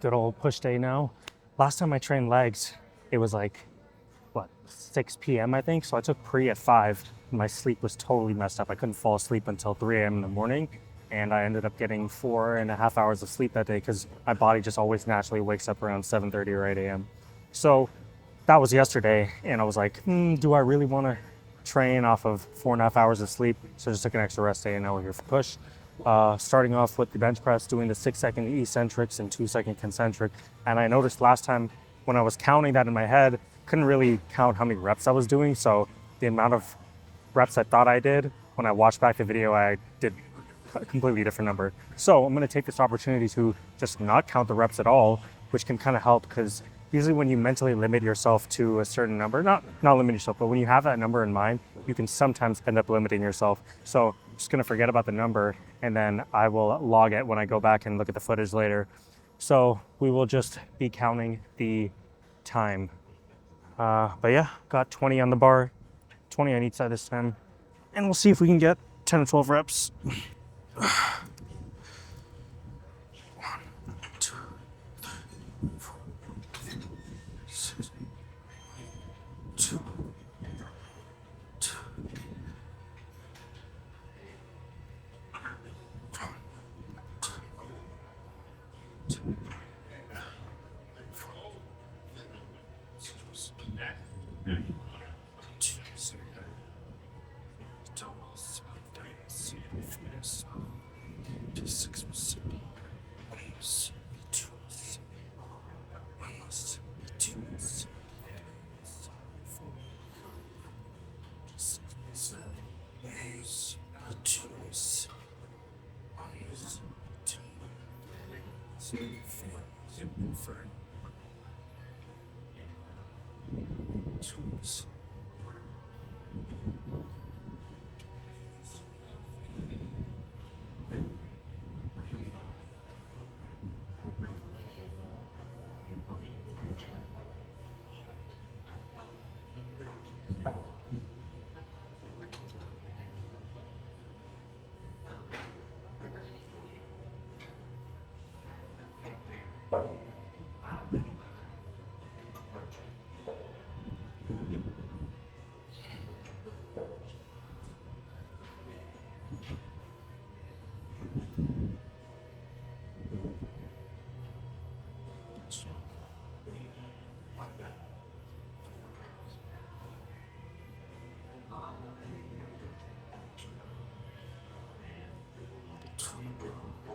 Good old push day now. Last time I trained legs, it was like, what, 6 p.m. I think? So I took pre at 5. My sleep was totally messed up. I couldn't fall asleep until 3 a.m. in the morning. And I ended up getting 4.5 hours of sleep that day because my body just always naturally wakes up around 7:30 or 8 a.m. So that was yesterday. And I was like, do I really want to train off of 4.5 hours of sleep? So I just took an extra rest day and now we're here for push. Starting off with the bench press, doing the 6-second eccentrics and 2-second concentric. And I noticed last time when I was counting that in my head, couldn't really count how many reps I was doing. So the amount of reps I thought I did, when I watched back the video, I did a completely different number. So I'm going to take this opportunity to just not count the reps at all, which can kind of help because usually when you mentally limit yourself to a certain number, not limit yourself, but when you have that number in mind, you can sometimes end up limiting yourself. So I'm just going to forget about the number and then I will log it when I go back and look at the footage later. So we will just be counting the time. But yeah, got 20 on the bar, 20 on each side this time. And we'll see if we can get 10 or 12 reps. 1, 2, 3, 4, 6, 2, 2, 2,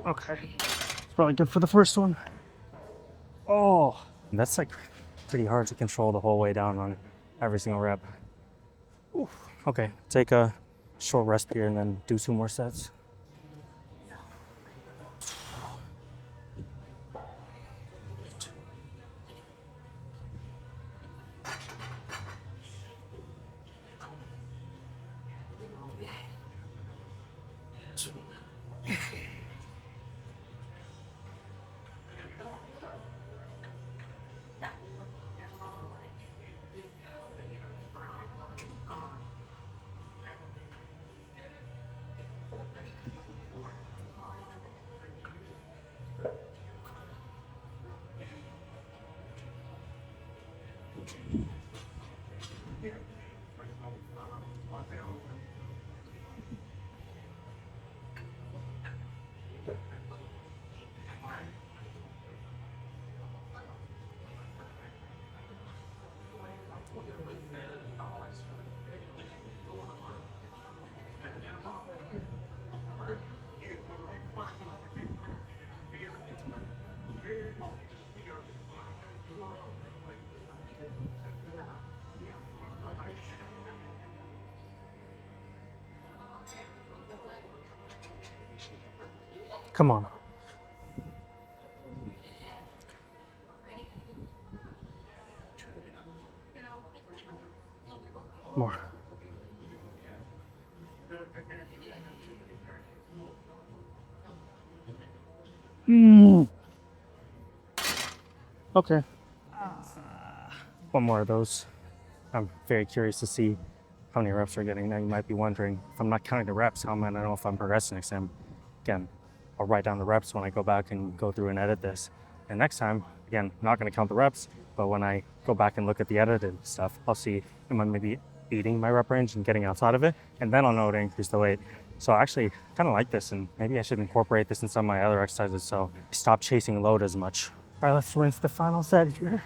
Okay, it's probably good for the first one. Oh, that's like pretty hard to control the whole way down on every single rep. Oof. Okay, take a short rest here and then do 2 more sets. Come on. More. Okay. One more of those. I'm very curious to see how many reps we're getting. Now you might be wondering, if I'm not counting the reps, how am I gonna know if I'm progressing next time? Again, I'll write down the reps when I go back and go through and edit this. And next time, again, I'm not going to count the reps, but when I go back and look at the edited stuff, I'll see, am I maybe beating my rep range and getting outside of it? And then I'll know to increase the weight. So I actually kind of like this, and maybe I should incorporate this in some of my other exercises so I stop chasing load as much. All right, let's rinse the final set here.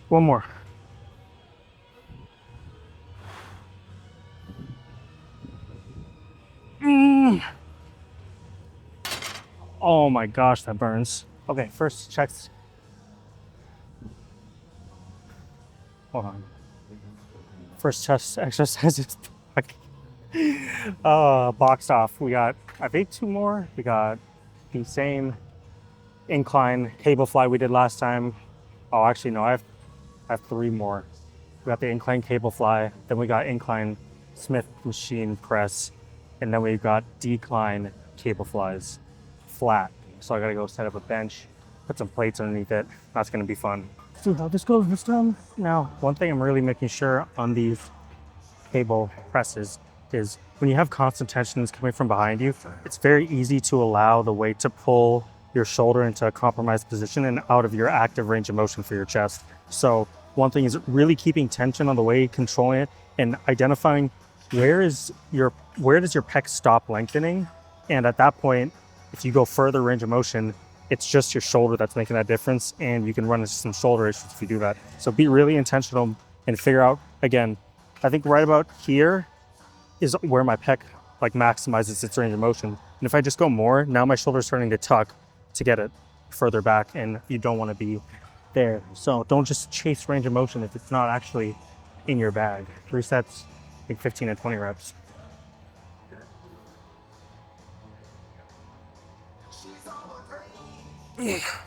One more. Oh my gosh, that burns. Okay, first checks. Hold on. First chest exercise is boxed off. We got, I think, 2 more. We got the same incline cable fly we did last time. Oh, actually, no, I have 3 more. We got the incline cable fly, then we got incline Smith machine press, and then we've got decline cable flies flat. So I gotta go set up a bench, put some plates underneath it. That's gonna be fun. See how this goes this time. Now, one thing I'm really making sure on these cable presses is when you have constant tensions coming from behind you, it's very easy to allow the weight to pull your shoulder into a compromised position and out of your active range of motion for your chest. So one thing is really keeping tension on the weight, controlling it, and identifying where does your pec stop lengthening. And at that point, if you go further range of motion, it's just your shoulder that's making that difference, and you can run into some shoulder issues if you do that. So be really intentional and figure out, again, I think right about here is where my pec like maximizes its range of motion. And if I just go more, now my shoulder's starting to tuck to get it further back, and you don't want to be there. So don't just chase range of motion if it's not actually in your bag. 3 sets, I think 15 and 20 reps. Yes.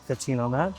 15 on that.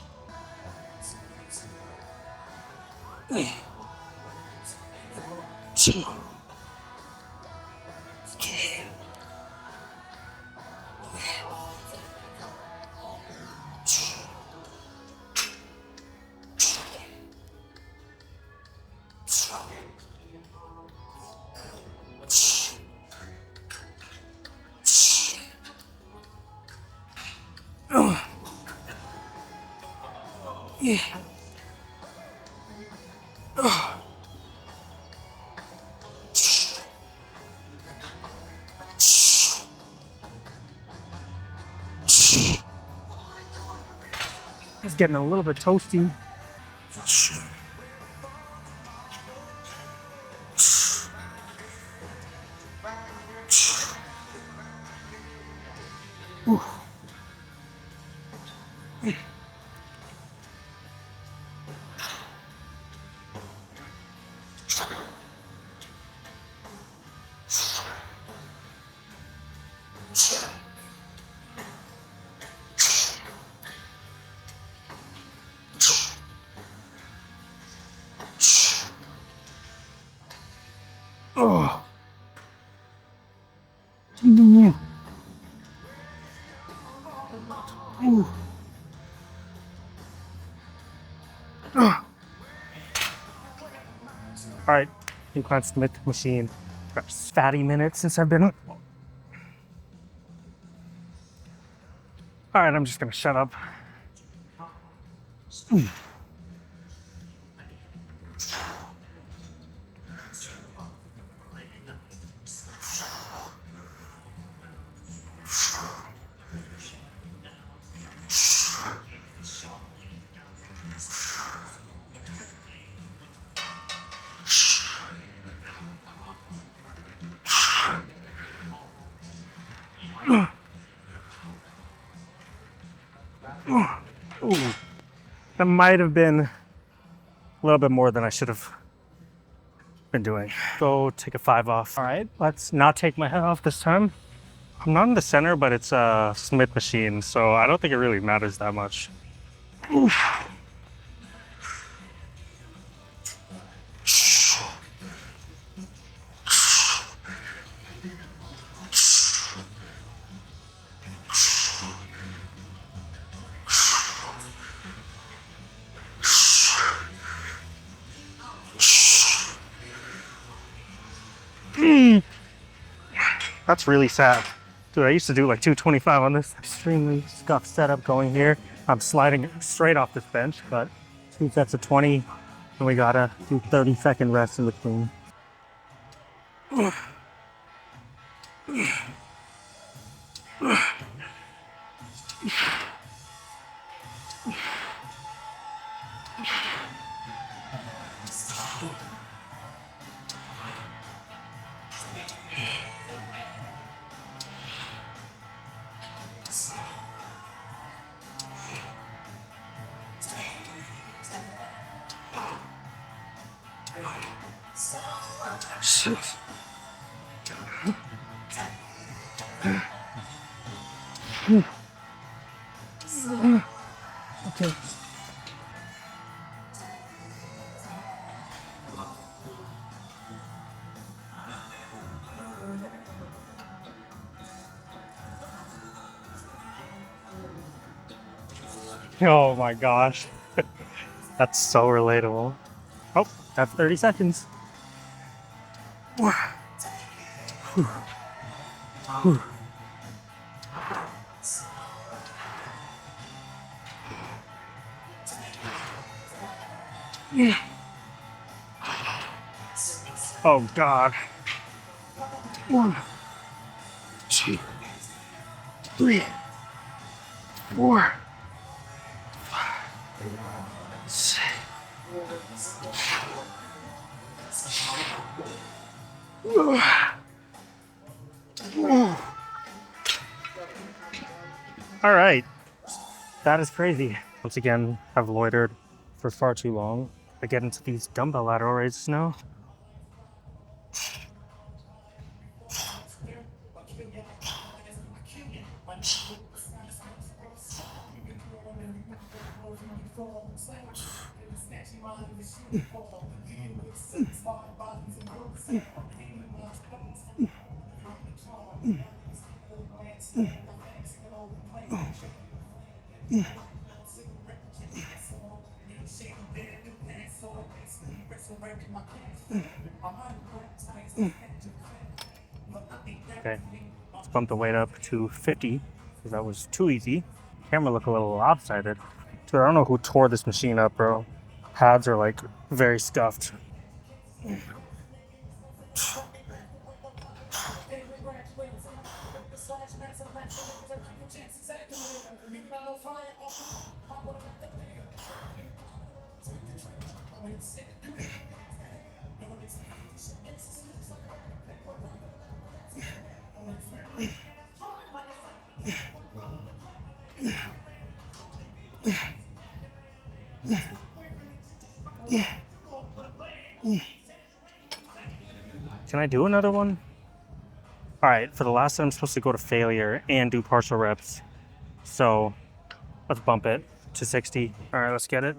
It's getting a little bit toasty. Oh. All right, incline Smith machine. Got fatty minutes since I've been. All right, I'm just gonna shut up. Ooh, that might have been a little bit more than I should have been doing. Go take a 5 off. All right, let's not take my head off this time. I'm not in the center, but it's a Smith machine, so I don't think it really matters that much. Oof. That's really sad. Dude, I used to do like 225 on this extremely scuffed setup going here. I'm sliding straight off this bench, but 2 sets of 20, and we gotta do 30-second rest in between. Shit. Okay. Oh my gosh. That's so relatable. Oh, that's 30 seconds. Oh God. 1, 2, 3, 4, 5, 6. All right, that is crazy. Once again, I've loitered for far too long. I get into these dumbbell lateral raises now. Okay, let's bump the weight up to 50 because that was too easy. Camera look a little lopsided. Dude, I don't know who tore this machine up, bro. Pads are like very scuffed. Can I do another one? All right, for the last set, I'm supposed to go to failure and do partial reps. So let's bump it to 60. All right, let's get it.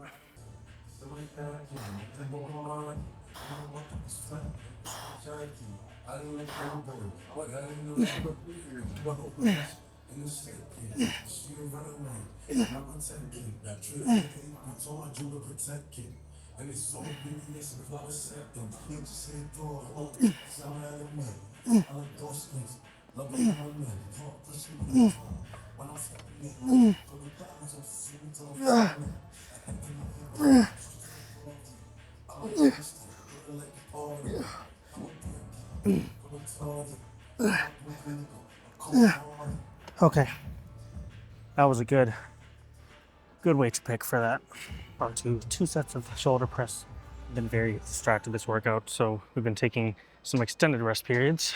Okay, that was a good weight to pick for that. On to 2 sets of shoulder press. I've been very distracted this workout, so we've been taking some extended rest periods.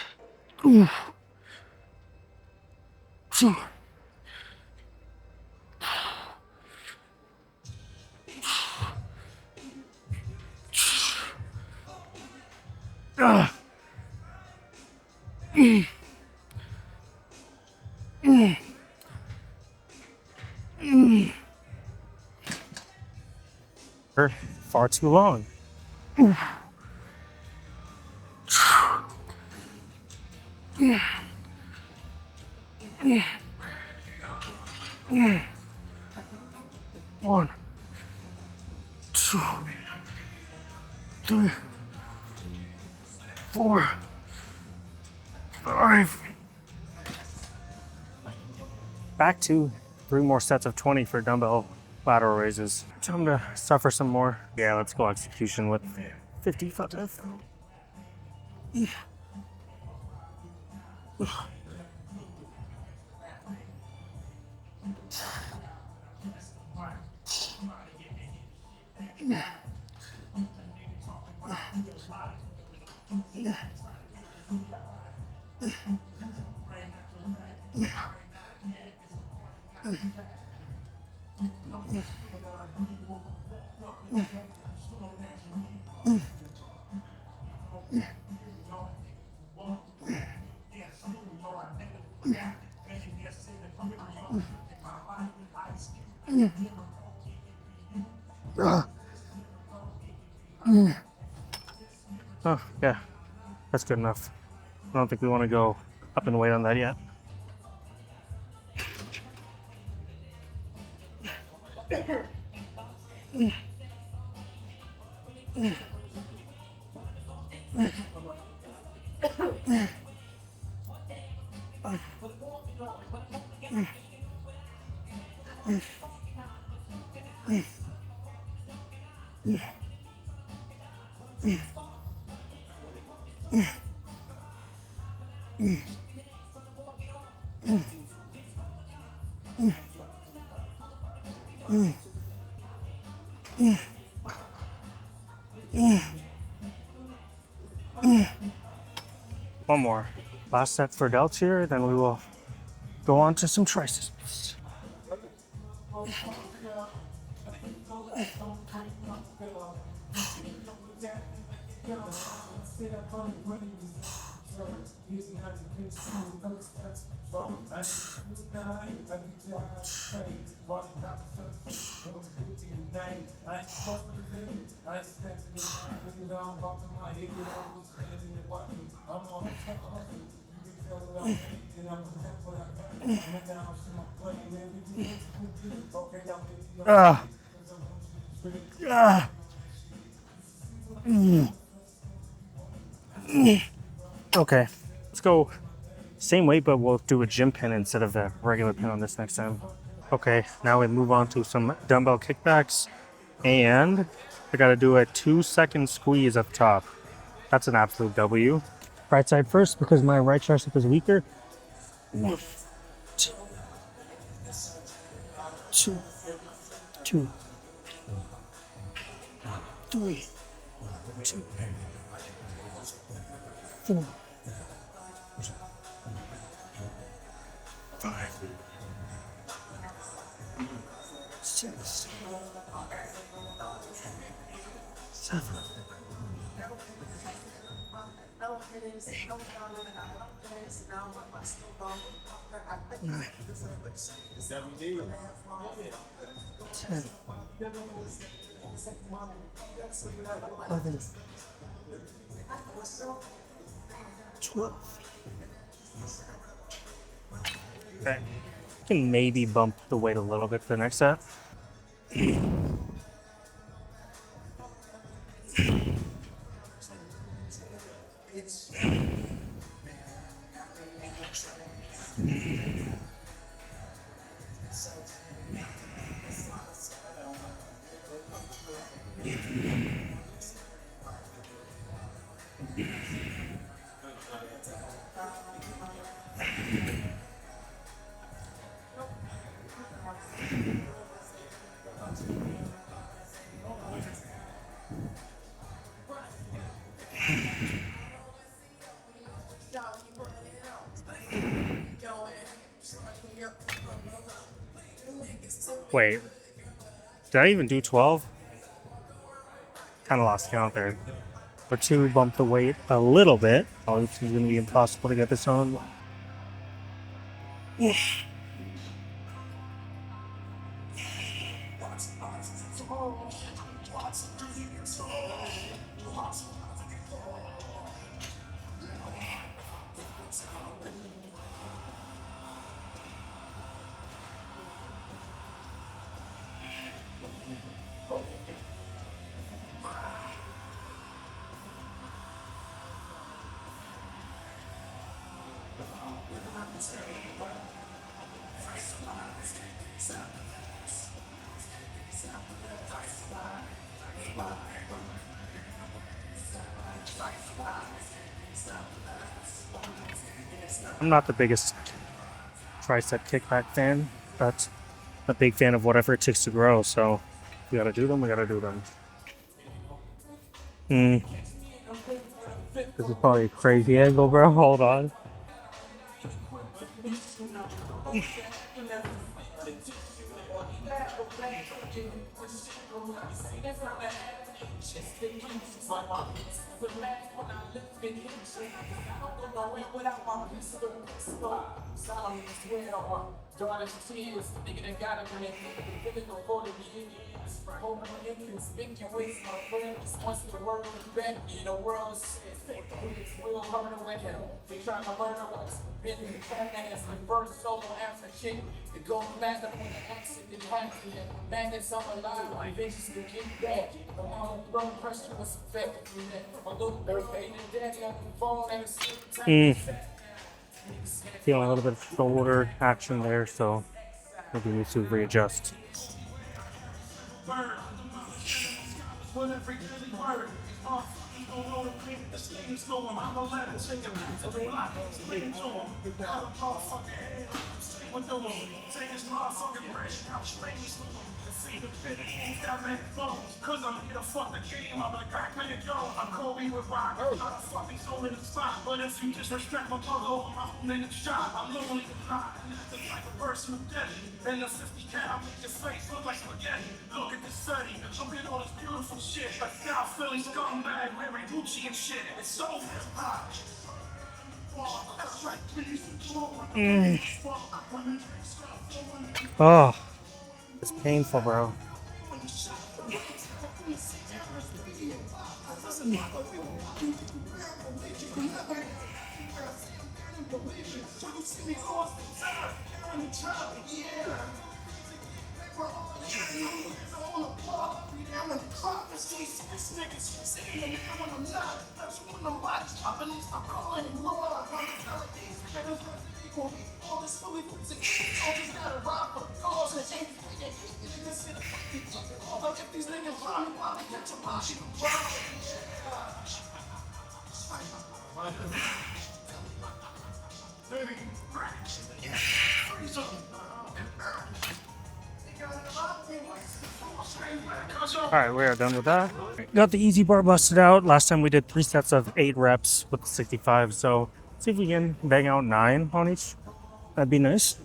For far too long. One, 2, 3, 4, 5. Back to 3 more sets of 20 for dumbbell lateral raises. Time to suffer some more. Yeah, let's go execution with 55. Oh, yeah, that's good enough. I don't think we want to go up in weight on that yet. One more. Last set for delts here, then we will go on to some triceps. Okay, let's go same weight, but we'll do a gym pin instead of the regular pin on this next time. Okay, now we move on to some dumbbell kickbacks, and I gotta do a 2-second squeeze up top. That's an absolute W. Right side first because my right tricep is weaker. 1, 2, 2, 2, 3, 2, 4, 5, 6, 7, 9, 10, 11, 12. Okay. Can maybe bump the weight a little bit for the next set. Wait, did I even do 12? Kind of lost count there. For 2, bump the weight a little bit. Oh, this is going to be impossible to get this on. I'm not the biggest tricep kickback fan, but a big fan of whatever it takes to grow. So we gotta do them. We gotta do them. This is probably a crazy angle, bro. Hold on. Feeling a little bit of shoulder action there, so maybe need to readjust. Oh, it's painful, bro. Alright, we are done with that. Got the easy bar busted out. Last time we did 3 sets of 8 reps with the 65, so see if we can bang out 9 on each. That'd be nice.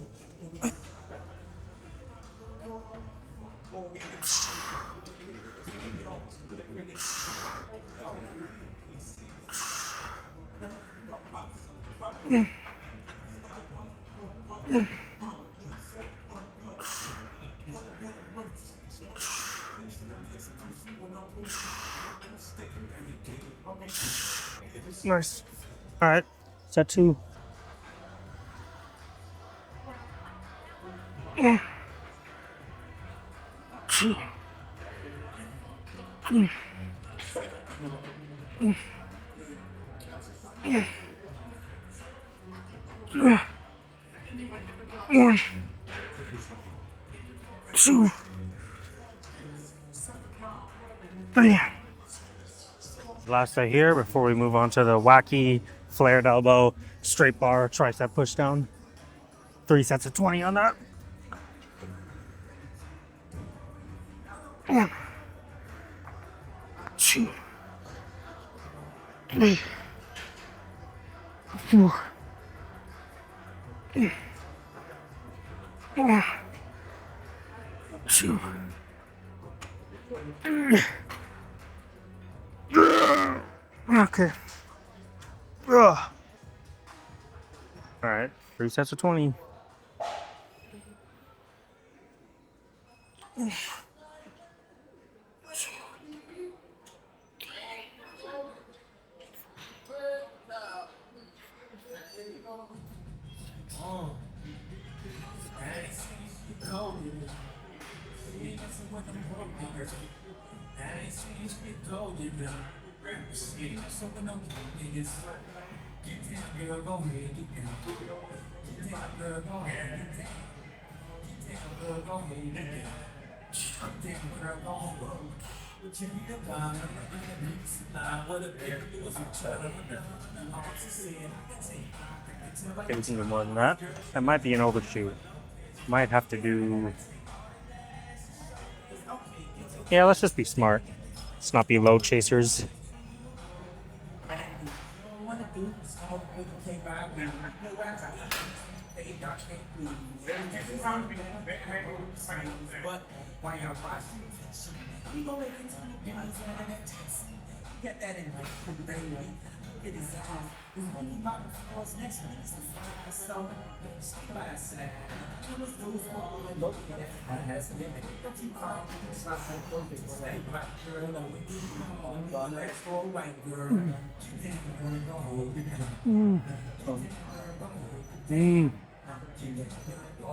Nice. All right. Set two. One, two, three. Last set here before we move on to the wacky flared elbow, straight bar, tricep push down. 3 sets of 20 on that. One, two, three, four. One, two, three. Okay. All right, 3 sets of 20. It's even more than that. That might be an overshoot. Might have to do. Yeah, let's just be smart. Let's not be load chasers.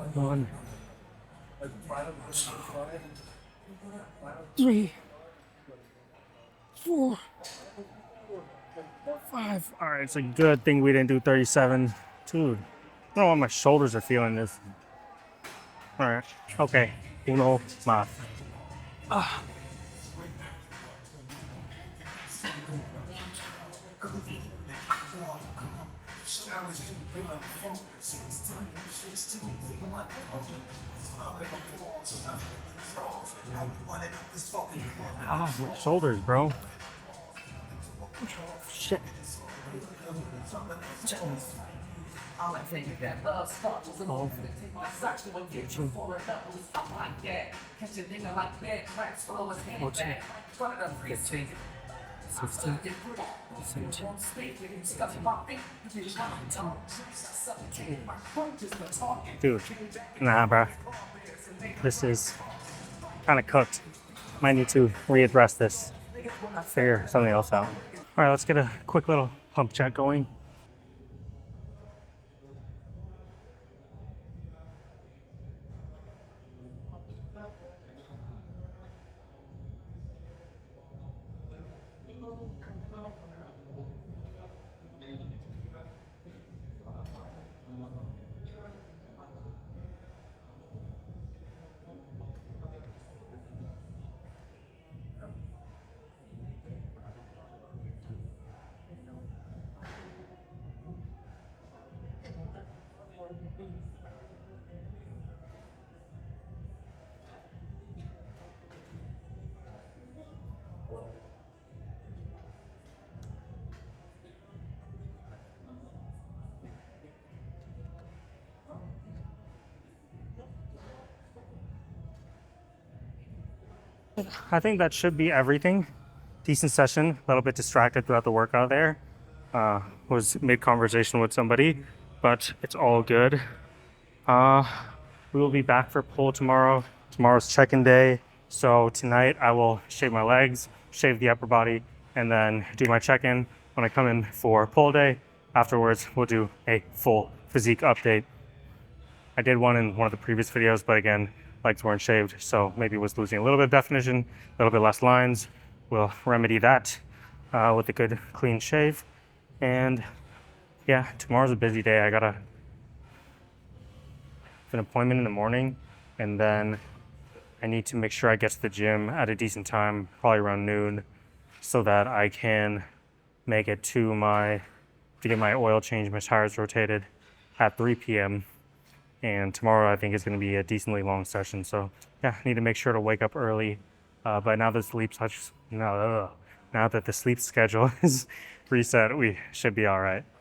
One, 3, 4, 5. All right, it's a good thing we didn't do 37. Dude, I don't know why my shoulders are feeling this. All right, okay. Uno más. My shoulders, bro. Shit. Dude, nah, bro. This is kind of cooked. Might need to readdress this. Figure something else out. All right, let's get a quick little pump check going. I think that should be everything. Decent session, a little bit distracted throughout the workout there. Was mid conversation with somebody, but it's all good. Uh, we will be back for pull tomorrow. Tomorrow's check-in day. So tonight I will shave my legs, shave the upper body, and then do my check-in when I come in for pull day. Afterwards, we'll do a full physique update. I did one in one of the previous videos, but again, legs weren't shaved, so maybe was losing a little bit of definition, a little bit less lines. We'll remedy that with a good clean shave. And yeah, tomorrow's a busy day. I got an appointment in the morning, and then I need to make sure I get to the gym at a decent time, probably around noon, so that I can make it to get my oil change, my tires rotated at 3 p.m. And tomorrow I think is going to be a decently long session. So yeah, I need to make sure to wake up early. But now that now that the sleep schedule is reset, we should be all right.